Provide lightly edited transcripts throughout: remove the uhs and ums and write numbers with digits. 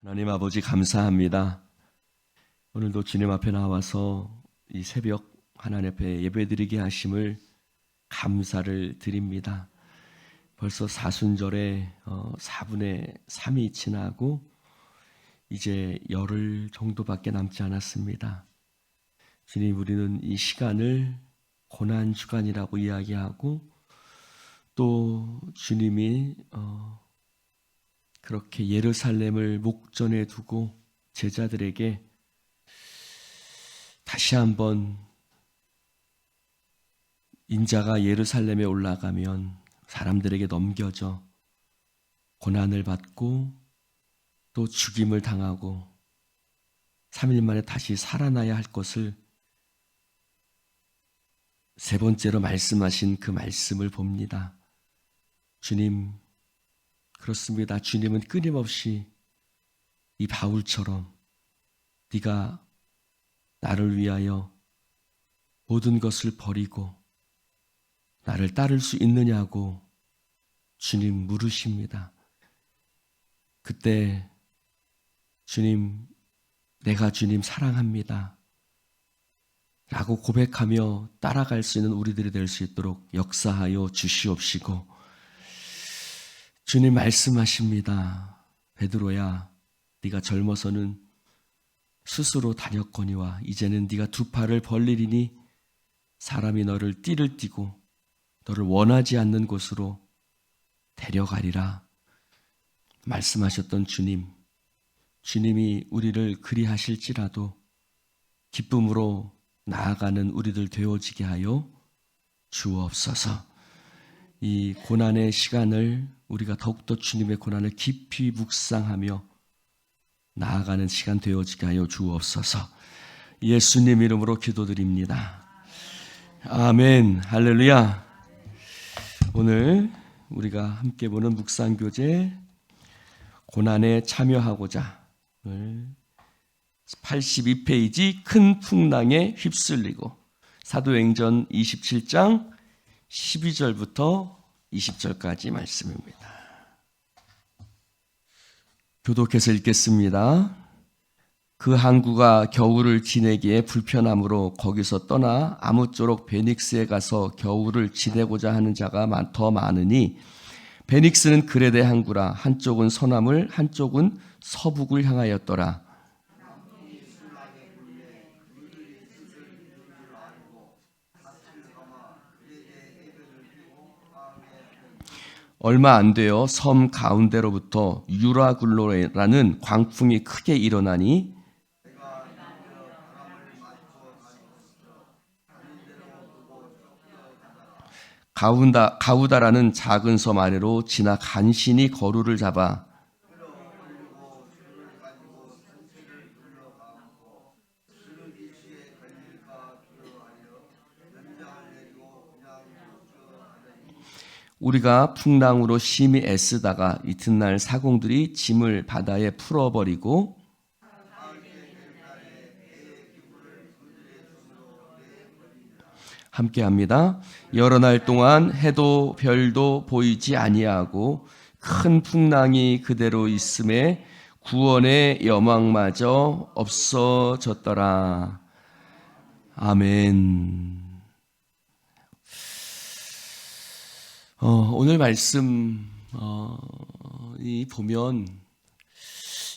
하나님 아버지 감사합니다. 오늘도 주님 앞에 나와서 이 새벽 하나님 앞에 예배드리게 하심을 감사를 드립니다. 벌써 사순절에 4분의 3이 지나고 이제 열흘 정도밖에 남지 않았습니다. 주님, 우리는 이 시간을 고난주간이라고 이야기하고 또 주님이 그렇게 예루살렘을 목전에 두고 제자들에게 다시 한번 인자가 예루살렘에 올라가면 사람들에게 넘겨져 고난을 받고 또 죽임을 당하고 3일 만에 다시 살아나야 할 것을 세 번째로 말씀하신 그 말씀을 봅니다. 주님, 그렇습니다. 주님은 끊임없이 이 바울처럼 네가 나를 위하여 모든 것을 버리고 나를 따를 수 있느냐고 주님 물으십니다. 그때 주님, 내가 주님 사랑합니다 라고 고백하며 따라갈 수 있는 우리들이 될 수 있도록 역사하여 주시옵시고, 주님 말씀하십니다. 베드로야, 네가 젊어서는 스스로 다녔거니와 이제는 네가 두 팔을 벌리리니 사람이 너를 띠를 띠고 너를 원하지 않는 곳으로 데려가리라 말씀하셨던 주님, 주님이 우리를 그리하실지라도 기쁨으로 나아가는 우리들 되어지게 하여 주옵소서. 이 고난의 시간을 우리가 더욱더 주님의 고난을 깊이 묵상하며 나아가는 시간 되어지게 하여 주옵소서. 예수님 이름으로 기도드립니다. 아멘. 할렐루야. 오늘 우리가 함께 보는 묵상교재 고난에 참여하고자 82페이지 큰 풍랑에 휩쓸리고, 사도행전 27장 12절부터 20절까지 말씀입니다. 교독해서 읽겠습니다. 그 항구가 겨울을 지내기에 불편하므로 거기서 떠나 아무쪼록 베닉스에 가서 겨울을 지내고자 하는 자가 더 많으니, 베닉스는 그레데 항구라. 한쪽은 서남을 한쪽은 서북을 향하였더라. 얼마 안 되어 섬 가운데로부터 유라굴로라는 광풍이 크게 일어나니 가우다라는 작은 섬 아래로 지나 간신히 거루를 잡아 우리가 풍랑으로 심히 애쓰다가 이튿날 사공들이 짐을 바다에 풀어버리고, 함께합니다. 여러 날 동안 해도 별도 보이지 아니하고 큰 풍랑이 그대로 있음에 구원의 여망마저 없어졌더라. 아멘. 오늘 말씀 이 보면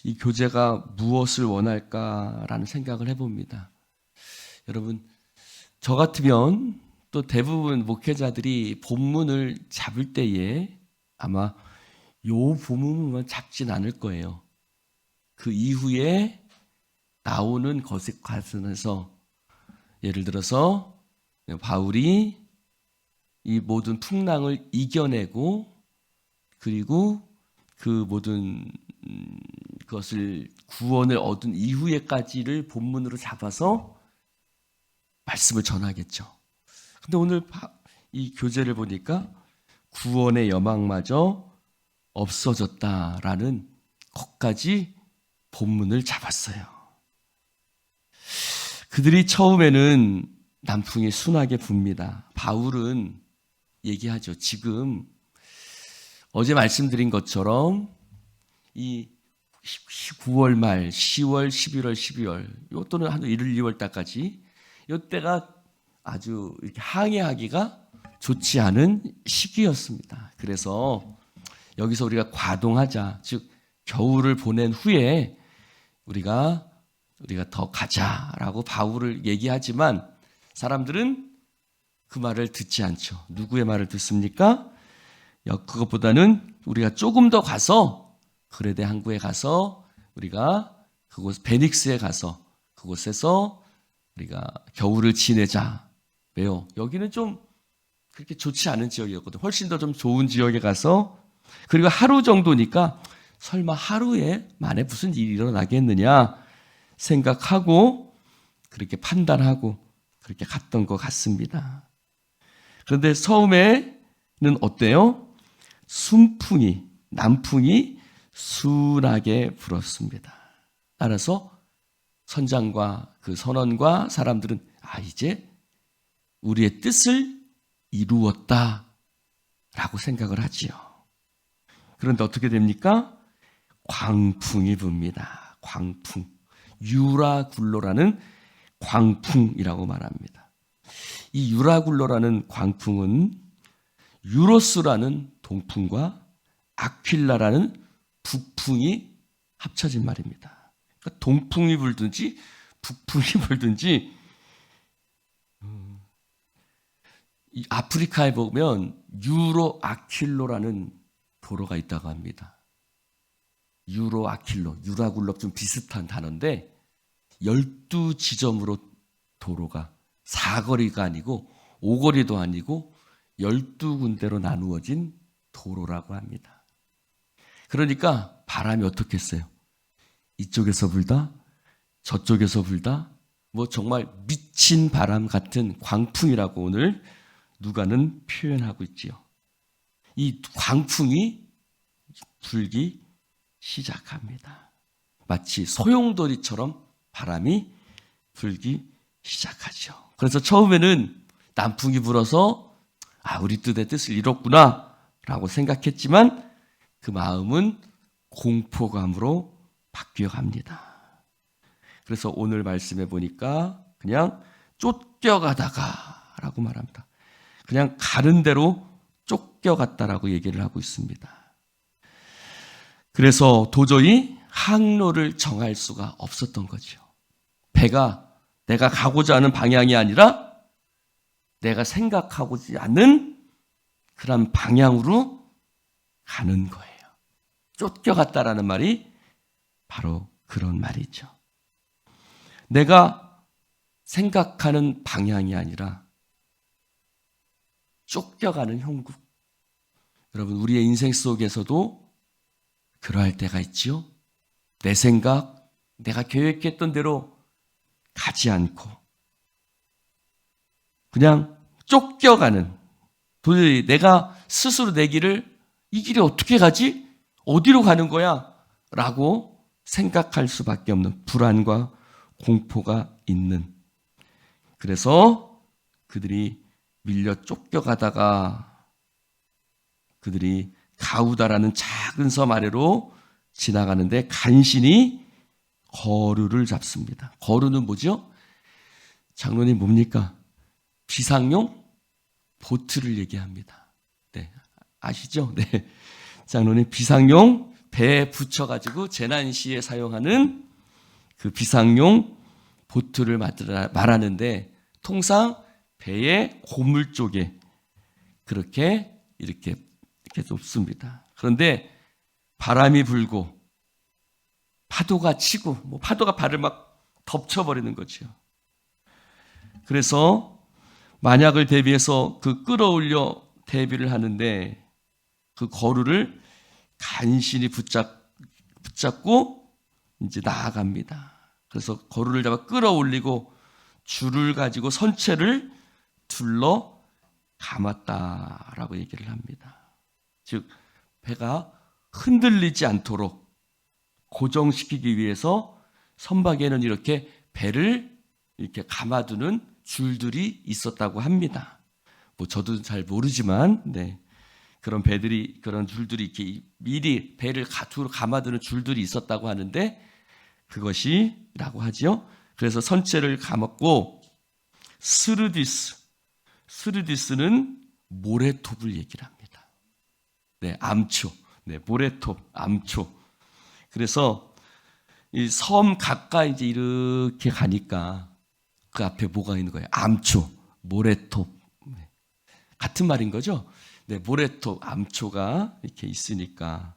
이 교재가 무엇을 원할까라는 생각을 해봅니다. 여러분, 저 같으면 또 대부분 목회자들이 본문을 잡을 때에 아마 요 본문만 잡진 않을 거예요. 그 이후에 나오는 것에 관해서, 예를 들어서 바울이 이 모든 풍랑을 이겨내고 그리고 그 모든 것을 구원을 얻은 이후에까지를 본문으로 잡아서 말씀을 전하겠죠. 근데 오늘 이 교재를 보니까 구원의 여망마저 없어졌다라는 것까지 본문을 잡았어요. 그들이 처음에는 남풍이 순하게 붑니다. 바울은 얘기하죠. 지금 어제 말씀드린 것처럼 이 9월 말, 10월, 11월, 12월, 요 또는 한 1월, 2월 달까지 이때가 아주 이렇게 항해하기가 좋지 않은 시기였습니다. 그래서 여기서 우리가 과동하자, 즉 겨울을 보낸 후에 우리가 더 가자라고 바울을 얘기하지만 사람들은 그 말을 듣지 않죠. 누구의 말을 듣습니까? 그것보다는 우리가 조금 더 가서 그레데 항구에 가서 우리가 그곳 베닉스에 가서 그곳에서 우리가 겨울을 지내자. 왜요? 여기는 좀 그렇게 좋지 않은 지역이었거든. 훨씬 더 좀 좋은 지역에 가서 그리고 하루 정도니까 설마 하루에 만에 무슨 일이 일어나겠느냐 생각하고 그렇게 판단하고 그렇게 갔던 것 같습니다. 그런데 처음에는 어때요? 순풍이, 남풍이 순하게 불었습니다. 따라서 선장과 그 선원과 사람들은 이제 우리의 뜻을 이루었다라고 생각을 하지요. 그런데 어떻게 됩니까? 광풍이 붑니다. 광풍. 유라굴로라는 광풍이라고 말합니다. 이 유라굴로라는 광풍은 유로스라는 동풍과 아퀼라라는 북풍이 합쳐진 말입니다. 그러니까 동풍이 불든지 북풍이 불든지 이 아프리카에 보면 유로 아퀼로라는 도로가 있다고 합니다. 유로 아퀼로, 유라굴로 좀 비슷한 단어인데 12지점으로 도로가 4거리가 아니고 5거리도 아니고 12군데로 나누어진 도로라고 합니다. 그러니까 바람이 어떻겠어요? 이쪽에서 불다, 저쪽에서 불다, 뭐 정말 미친 바람 같은 광풍이라고 오늘 누가는 표현하고 있지요. 이 광풍이 불기 시작합니다. 마치 소용돌이처럼 바람이 불기 시작하죠. 그래서 처음에는 남풍이 불어서 우리 뜻의 뜻을 이뤘구나 라고 생각했지만 그 마음은 공포감으로 바뀌어갑니다. 그래서 오늘 말씀해 보니까 그냥 쫓겨가다가 라고 말합니다. 그냥 가는 대로 쫓겨갔다라고 얘기를 하고 있습니다. 그래서 도저히 항로를 정할 수가 없었던 거죠. 배가 내가 가고자 하는 방향이 아니라 내가 생각하고자 않는 그런 방향으로 가는 거예요. 쫓겨갔다라는 말이 바로 그런 말이죠. 내가 생각하는 방향이 아니라 쫓겨가는 형국. 여러분, 우리의 인생 속에서도 그러할 때가 있지요. 내 생각, 내가 계획했던 대로 가지 않고 그냥 쫓겨가는, 도저히 내가 스스로 내 길을 이 길이 어떻게 가지? 어디로 가는 거야? 라고 생각할 수밖에 없는 불안과 공포가 있는, 그래서 그들이 밀려 쫓겨가다가 그들이 가우다라는 작은 섬 아래로 지나가는데 간신히 거루를 잡습니다. 거루는 뭐죠? 장로님 뭡니까? 비상용 보트를 얘기합니다. 네, 아시죠? 네, 장로님 비상용 배에 붙여가지고 재난 시에 사용하는 그 비상용 보트를 말하는데 통상 배의 고물 쪽에 그렇게 이렇게 높습니다. 그런데 바람이 불고 파도가 치고 파도가 발을 막 덮쳐버리는 거죠. 그래서 만약을 대비해서 그 끌어올려 대비를 하는데 그 거루를 간신히 붙잡고 이제 나아갑니다. 그래서 거루를 잡아 끌어올리고 줄을 가지고 선체를 둘러 감았다라고 얘기를 합니다. 즉 배가 흔들리지 않도록 고정시키기 위해서 선박에는 이렇게 배를 이렇게 감아두는 줄들이 있었다고 합니다. 저도 잘 모르지만 그런 배들이, 그런 줄들이 이렇게 미리 배를 감아두는 줄들이 있었다고 하는데 그것이라고 하죠. 그래서 선체를 감았고 스르디스는 모래톱을 얘기를 합니다. 네, 암초. 네, 모래톱, 암초. 그래서 이 섬 가까이 이제 이렇게 가니까 그 앞에 뭐가 있는 거예요? 암초, 모래톱. 네. 같은 말인 거죠? 네, 모래톱, 암초가 이렇게 있으니까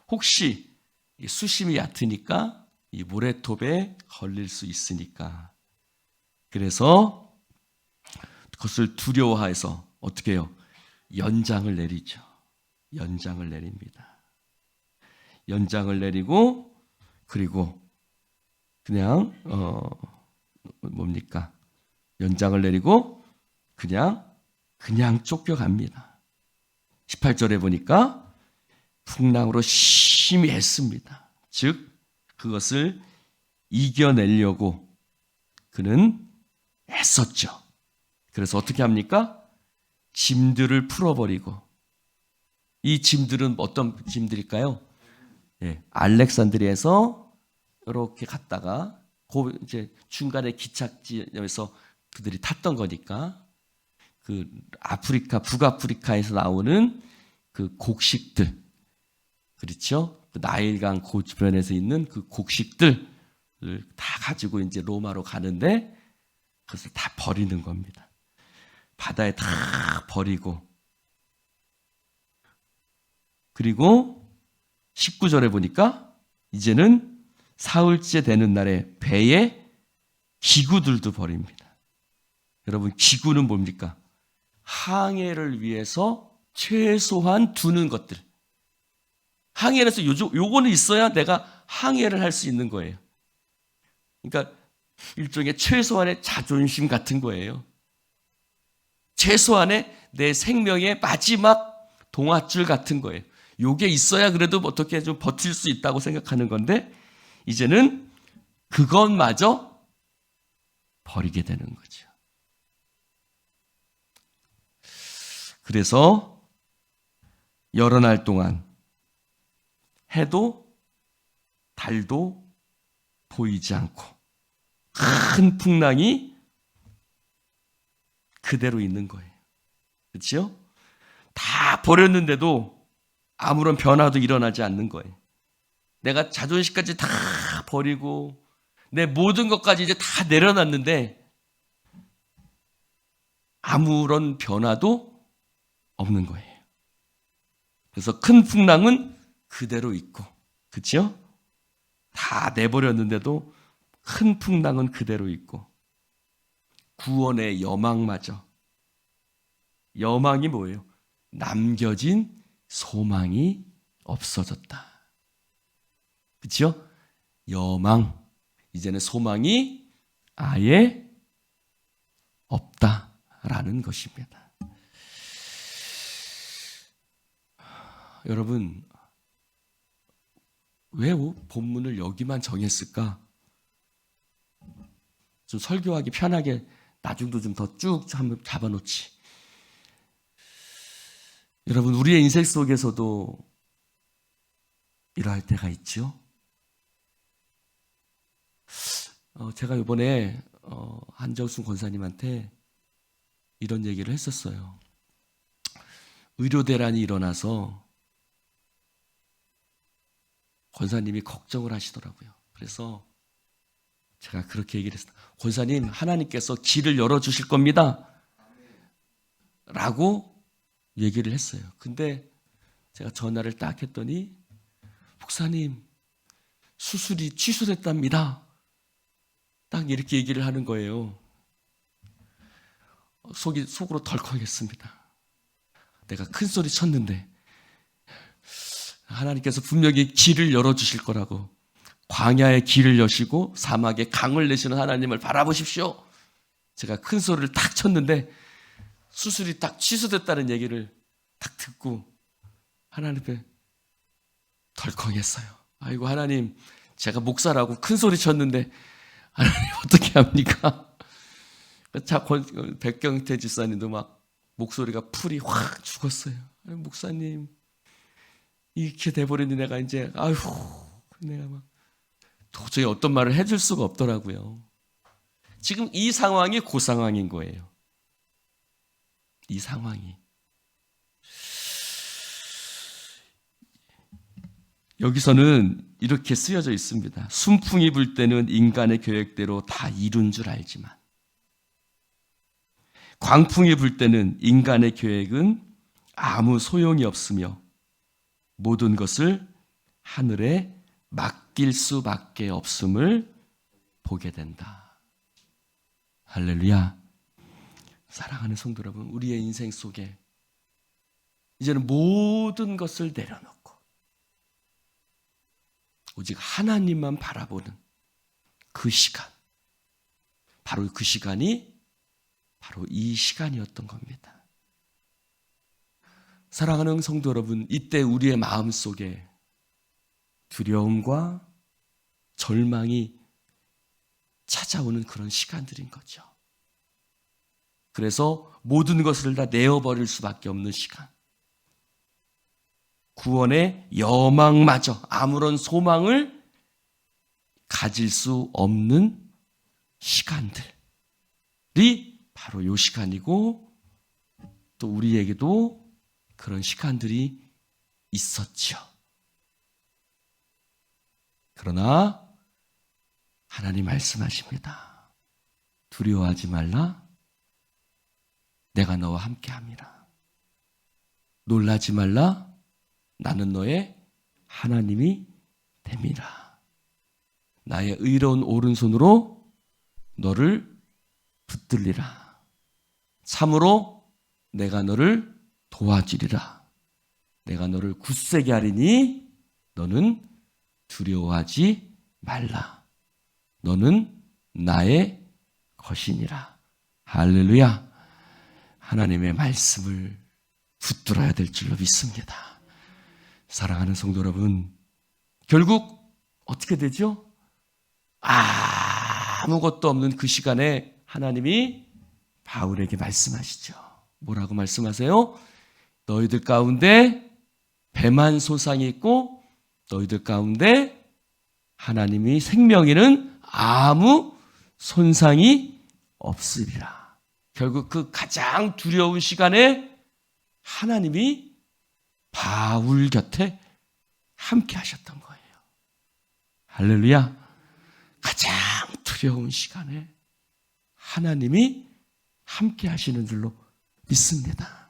혹시 수심이 얕으니까 이 모래톱에 걸릴 수 있으니까 그래서 그것을 두려워해서 어떻게 해요? 연장을 내리죠. 연장을 내립니다. 연장을 내리고 그리고 그냥 뭡니까? 연장을 내리고 그냥 쫓겨갑니다. 18절에 보니까 풍랑으로 심히 애씁니다. 즉 그것을 이겨내려고 그는 애썼죠. 그래서 어떻게 합니까? 짐들을 풀어버리고 이 짐들은 어떤 짐들일까요? 예, 알렉산드리아에서 이렇게 갔다가 이제 중간에 기착지에서 그들이 탔던 거니까 그 아프리카 북아프리카에서 나오는 그 곡식들 그렇죠? 그 나일강 그 주변에서 있는 그 곡식들을 다 가지고 이제 로마로 가는데 그것을 다 버리는 겁니다. 바다에 다 버리고 그리고 19절에 보니까 이제는 사흘째 되는 날에 배에 기구들도 버립니다. 여러분 기구는 뭡니까? 항해를 위해서 최소한 두는 것들. 항해에서 요거는 있어야 내가 항해를 할 수 있는 거예요. 그러니까 일종의 최소한의 자존심 같은 거예요. 최소한의 내 생명의 마지막 동아줄 같은 거예요. 요게 있어야 그래도 어떻게 좀 버틸 수 있다고 생각하는 건데 이제는 그것마저 버리게 되는 거죠. 그래서 여러 날 동안 해도 달도 보이지 않고 큰 풍랑이 그대로 있는 거예요. 그렇죠? 다 버렸는데도 아무런 변화도 일어나지 않는 거예요. 내가 자존심까지 다 버리고 내 모든 것까지 이제 다 내려놨는데 아무런 변화도 없는 거예요. 그래서 큰 풍랑은 그대로 있고 그렇죠? 다 내버렸는데도 큰 풍랑은 그대로 있고 구원의 여망마저 여망이 뭐예요? 남겨진 소망이 없어졌다. 그렇죠? 여망 이제는 소망이 아예 없다라는 것입니다. 여러분 왜 본문을 여기만 정했을까? 좀 설교하기 편하게 나중도 좀 더 쭉 한번 잡아놓지. 여러분 우리의 인생 속에서도 이러할 때가 있죠. 제가 이번에 한정순 권사님한테 이런 얘기를 했었어요. 의료대란이 일어나서 권사님이 걱정을 하시더라고요. 그래서 제가 그렇게 얘기를 했어요. 권사님, 하나님께서 길을 열어주실 겁니다. 라고 얘기를 했어요. 근데 제가 전화를 딱 했더니 목사님, 수술이 취소됐답니다. 딱 이렇게 얘기를 하는 거예요. 속으로 덜컥했습니다. 내가 큰 소리 쳤는데 하나님께서 분명히 길을 열어주실 거라고 광야의 길을 여시고 사막에 강을 내시는 하나님을 바라보십시오. 제가 큰 소리를 딱 쳤는데 수술이 딱 취소됐다는 얘기를 딱 듣고 하나님 앞에 덜컹했어요. 아이고 하나님 제가 목사라고 큰 소리 쳤는데 하나님 어떻게 합니까? 백경태 집사님도 막 목소리가 풀이 확 죽었어요. 목사님 이렇게 돼버리니 내가 이제 아휴 내가 막 도저히 어떤 말을 해줄 수가 없더라고요. 지금 이 상황이 그 상황인 거예요. 이 상황이. 여기서는 이렇게 쓰여져 있습니다. 순풍이 불 때는 인간의 계획대로 다 이룬 줄 알지만 광풍이 불 때는 인간의 계획은 아무 소용이 없으며 모든 것을 하늘에 맡길 수밖에 없음을 보게 된다. 할렐루야. 사랑하는 성도 여러분, 우리의 인생 속에 이제는 모든 것을 내려놓고 오직 하나님만 바라보는 그 시간, 바로 그 시간이 바로 이 시간이었던 겁니다. 사랑하는 성도 여러분, 이때 우리의 마음 속에 두려움과 절망이 찾아오는 그런 시간들인 거죠. 그래서 모든 것을 다 내어버릴 수밖에 없는 시간. 구원의 여망마저 아무런 소망을 가질 수 없는 시간들이 바로 이 시간이고 또 우리에게도 그런 시간들이 있었죠. 그러나 하나님 말씀하십니다. 두려워하지 말라. 내가 너와 함께함이라. 놀라지 말라. 나는 너의 하나님이 됨이라. 나의 의로운 오른손으로 너를 붙들리라. 참으로 내가 너를 도와주리라. 내가 너를 굳세게 하리니 너는 두려워하지 말라. 너는 나의 것이니라. 할렐루야. 하나님의 말씀을 붙들어야 될 줄로 믿습니다. 사랑하는 성도 여러분, 결국 어떻게 되죠? 아무것도 없는 그 시간에 하나님이 바울에게 말씀하시죠. 뭐라고 말씀하세요? 너희들 가운데 배만 소상이 있고 너희들 가운데 하나님이 생명에는 아무 손상이 없으리라. 결국 그 가장 두려운 시간에 하나님이 바울 곁에 함께 하셨던 거예요. 할렐루야. 가장 두려운 시간에 하나님이 함께 하시는 줄로 믿습니다.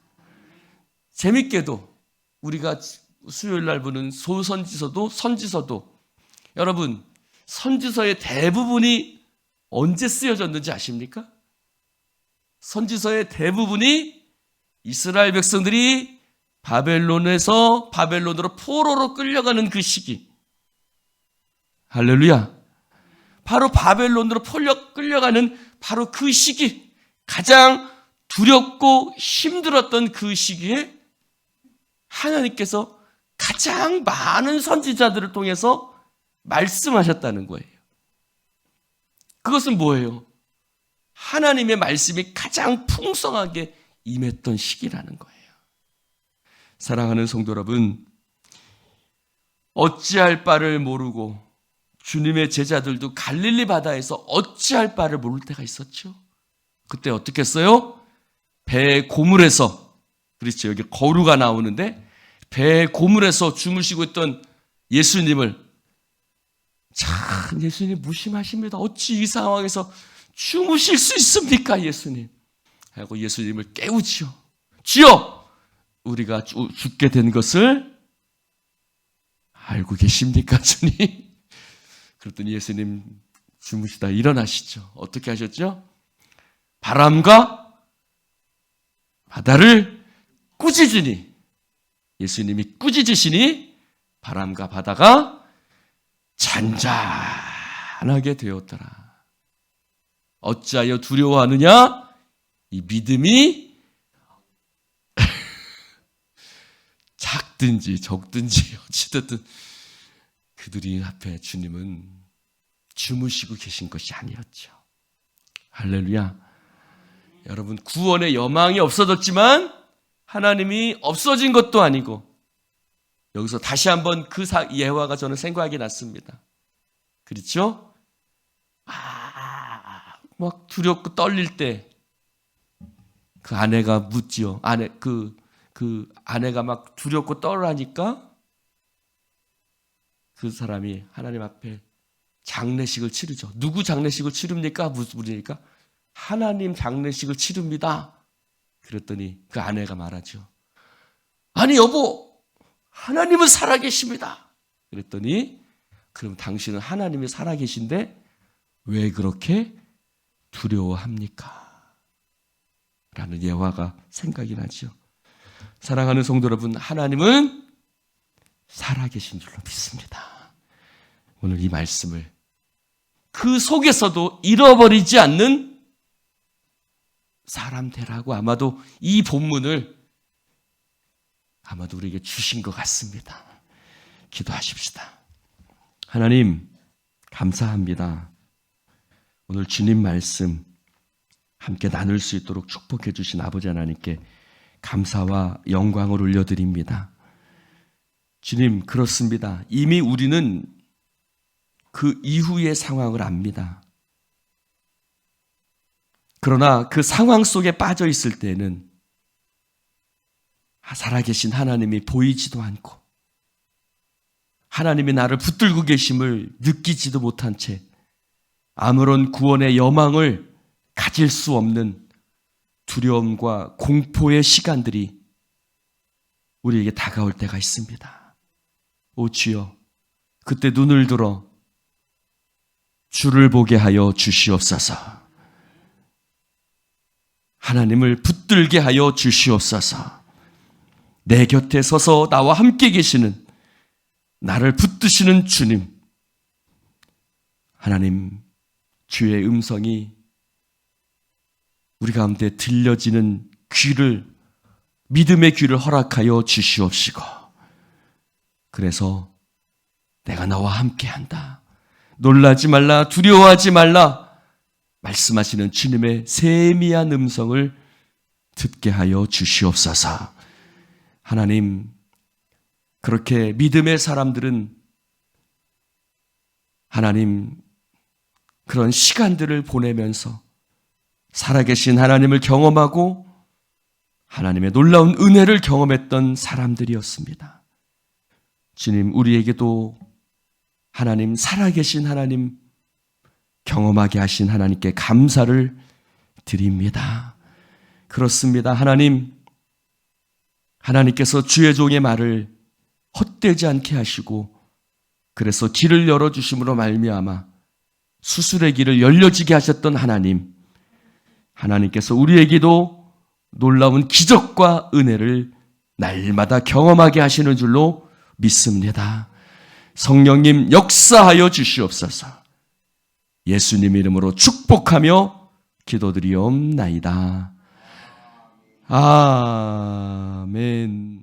재밌게도 우리가 수요일 날 보는 소선지서도 선지서도 여러분 선지서의 대부분이 언제 쓰여졌는지 아십니까? 선지서의 대부분이 이스라엘 백성들이 바벨론에서 바벨론으로 포로로 끌려가는 그 시기. 할렐루야. 바로 바벨론으로 끌려가는 바로 그 시기, 가장 두렵고 힘들었던 그 시기에 하나님께서 가장 많은 선지자들을 통해서 말씀하셨다는 거예요. 그것은 뭐예요? 하나님의 말씀이 가장 풍성하게 임했던 시기라는 거예요. 사랑하는 성도 여러분, 어찌할 바를 모르고 주님의 제자들도 갈릴리 바다에서 어찌할 바를 모를 때가 있었죠. 그때 어떻게 했어요? 배 고물에서, 그렇죠, 여기 거루가 나오는데 배 고물에서 주무시고 있던 예수님을, 참 예수님 무심하십니다. 어찌 이 상황에서 주무실 수 있습니까, 예수님? 하고 예수님을 깨우지요. 주여, 우리가 죽게 된 것을 알고 계십니까, 주님? 그랬더니 예수님 주무시다 일어나시죠. 어떻게 하셨죠? 바람과 바다를 꾸짖으니, 예수님이 꾸짖으시니 바람과 바다가 잔잔하게 되었더라. 어찌하여 두려워하느냐? 이 믿음이 작든지 적든지 어찌됐든 그들이 앞에 주님은 주무시고 계신 것이 아니었죠. 할렐루야. 여러분, 구원의 여망이 없어졌지만 하나님이 없어진 것도 아니고, 여기서 다시 한번 그 예화가 저는 생각이 났습니다. 그렇죠? 막 두렵고 떨릴 때 그 아내가 묻지요. 그 아내가 막 두렵고 떨하니까 그 사람이 하나님 앞에 장례식을 치르죠. 누구 장례식을 치릅니까? 무슨 분이니까? 하나님 장례식을 치릅니다. 그랬더니 그 아내가 말하죠. 아니 여보, 하나님은 살아계십니다. 그랬더니 그럼 당신은 하나님이 살아계신데 왜 그렇게 두려워합니까? 라는 예화가 생각이 나죠. 사랑하는 성도 여러분, 하나님은 살아계신 줄로 믿습니다. 오늘 이 말씀을 그 속에서도 잃어버리지 않는 사람 되라고 아마도 이 본문을 아마도 우리에게 주신 것 같습니다. 기도하십시다. 하나님, 감사합니다. 오늘 주님 말씀 함께 나눌 수 있도록 축복해 주신 아버지 하나님께 감사와 영광을 올려드립니다. 주님, 그렇습니다. 이미 우리는 그 이후의 상황을 압니다. 그러나 그 상황 속에 빠져 있을 때는 살아계신 하나님이 보이지도 않고 하나님이 나를 붙들고 계심을 느끼지도 못한 채 아무런 구원의 여망을 가질 수 없는 두려움과 공포의 시간들이 우리에게 다가올 때가 있습니다. 오 주여, 그때 눈을 들어 주를 보게 하여 주시옵소서. 하나님을 붙들게 하여 주시옵소서. 내 곁에 서서 나와 함께 계시는, 나를 붙드시는 주님, 하나님, 주의 음성이 우리 가운데 들려지는 귀를, 믿음의 귀를 허락하여 주시옵시고, 그래서 내가 너와 함께한다, 놀라지 말라, 두려워하지 말라 말씀하시는 주님의 세미한 음성을 듣게 하여 주시옵소서. 하나님, 그렇게 믿음의 사람들은 하나님 그런 시간들을 보내면서 살아계신 하나님을 경험하고 하나님의 놀라운 은혜를 경험했던 사람들이었습니다. 주님, 우리에게도 하나님, 살아계신 하나님 경험하게 하신 하나님께 감사를 드립니다. 그렇습니다. 하나님께서 주의 종의 말을 헛되지 않게 하시고 그래서 길을 열어주심으로 말미암아 수술의 길을 열려지게 하셨던 하나님께서 우리에게도 놀라운 기적과 은혜를 날마다 경험하게 하시는 줄로 믿습니다. 성령님 역사하여 주시옵소서. 예수님 이름으로 축복하며 기도드리옵나이다. 아멘.